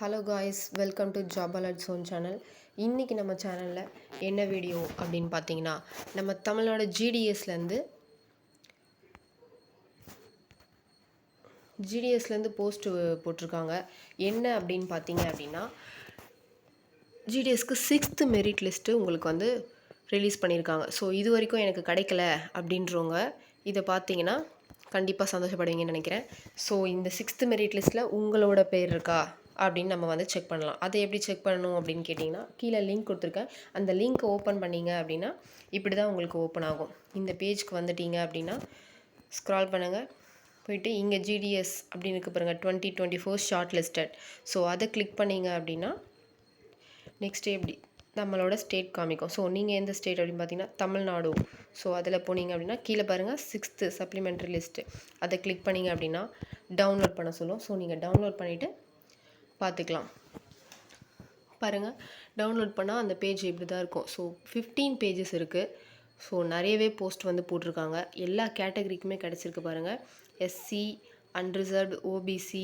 Hello guys, welcome to job alert zone channel. இன்றைக்கி நம்ம சேனலில் என்ன வீடியோ அப்படின்னு பார்த்தீங்கன்னா, நம்ம தமிழ்நாடு ஜிடிஎஸ்லேருந்து போஸ்ட்டு போட்டிருக்காங்க. என்ன அப்படின்னு பார்த்தீங்க அப்படின்னா, ஜிடிஎஸ்க்கு 6th மெரிட் லிஸ்ட்டு உங்களுக்கு வந்து ரிலீஸ் பண்ணியிருக்காங்க. ஸோ இது வரைக்கும் எனக்கு கிடைக்கல அப்படின்றவங்க இதை பார்த்தீங்கன்னா கண்டிப்பாக சந்தோஷப்படுவீங்கன்னு நினைக்கிறேன். ஸோ இந்த 6th மெரிட் லிஸ்ட்டில் உங்களோட பேர் இருக்கா அப்படின்னு நம்ம வந்து செக் பண்ணலாம். அதை எப்படி செக் பண்ணணும் அப்படின்னு கேட்டிங்கன்னா, கீழே லிங்க் கொடுத்துருக்கேன். அந்த லிங்க்கை ஓப்பன் பண்ணிங்க அப்படின்னா இப்படி தான் உங்களுக்கு ஓப்பன் ஆகும். இந்த பேஜ்க்கு வந்துட்டீங்க அப்படின்னா ஸ்க்ரால் பண்ணுங்கள். போயிட்டு இங்கே ஜிடிஎஸ் அப்படின்னு இருக்க பாருங்கள், 2024 ஷார்ட் லிஸ்டட். ஸோ அதை கிளிக் பண்ணிங்க அப்படின்னா நெக்ஸ்ட்டு எப்படி நம்மளோட ஸ்டேட் காமிக்கும். ஸோ நீங்கள் எந்த ஸ்டேட் அப்படின்னு பார்த்தீங்கன்னா தமிழ்நாடு. ஸோ அதில் போனீங்க அப்படின்னா கீழே பாருங்கள் 6th சப்ளிமெண்ட்ரி லிஸ்ட்டு. அதை கிளிக் பண்ணிங்க அப்படின்னா டவுன்லோட் பண்ண சொல்லும். ஸோ நீங்கள் டவுன்லோட் பண்ணிவிட்டு பார்த்துக்கலாம். பாருங்கள், டவுன்லோட் பண்ணால் அந்த பேஜ் இப்படி தான் இருக்கும். ஸோ 15 பேஜஸ் இருக்குது. ஸோ நிறையவே போஸ்ட் வந்து போட்டிருக்காங்க. எல்லா கேட்டகரிக்குமே கிடச்சிருக்கு பாருங்கள். எஸ்சி, அன்ரிசர்வ்டு, ஓபிசி,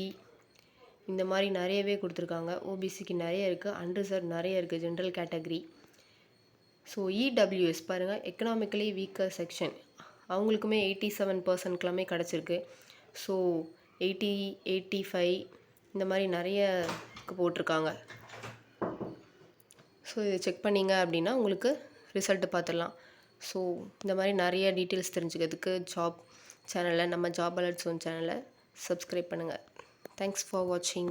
இந்த மாதிரி நிறையவே கொடுத்துருக்காங்க. ஓபிசிக்கு நிறைய இருக்குது, அன்ரிசர்வ் நிறைய இருக்குது, ஜென்ரல் கேட்டகரி. ஸோ இடபிள்யூஎஸ் பாருங்கள், எக்கனாமிக்கலி வீக்கர் செக்ஷன், அவங்களுக்குமே 87%க்குலாமே கிடச்சிருக்கு. ஸோ 80, 85 இந்த மாதிரி நிறைய போட்டிருக்காங்க. ஸோ இதை செக் பண்ணிங்க அப்படின்னா உங்களுக்கு ரிசல்ட்டு பார்த்துடலாம். ஸோ இந்த மாதிரி நிறைய டீட்டெயில்ஸ் தெரிஞ்சுக்கிறதுக்கு நம்ம ஜாப் அலர்ட் ஜோன் சேனலை சப்ஸ்கிரைப் பண்ணுங்கள். தேங்க்ஸ் ஃபார் வாட்சிங்.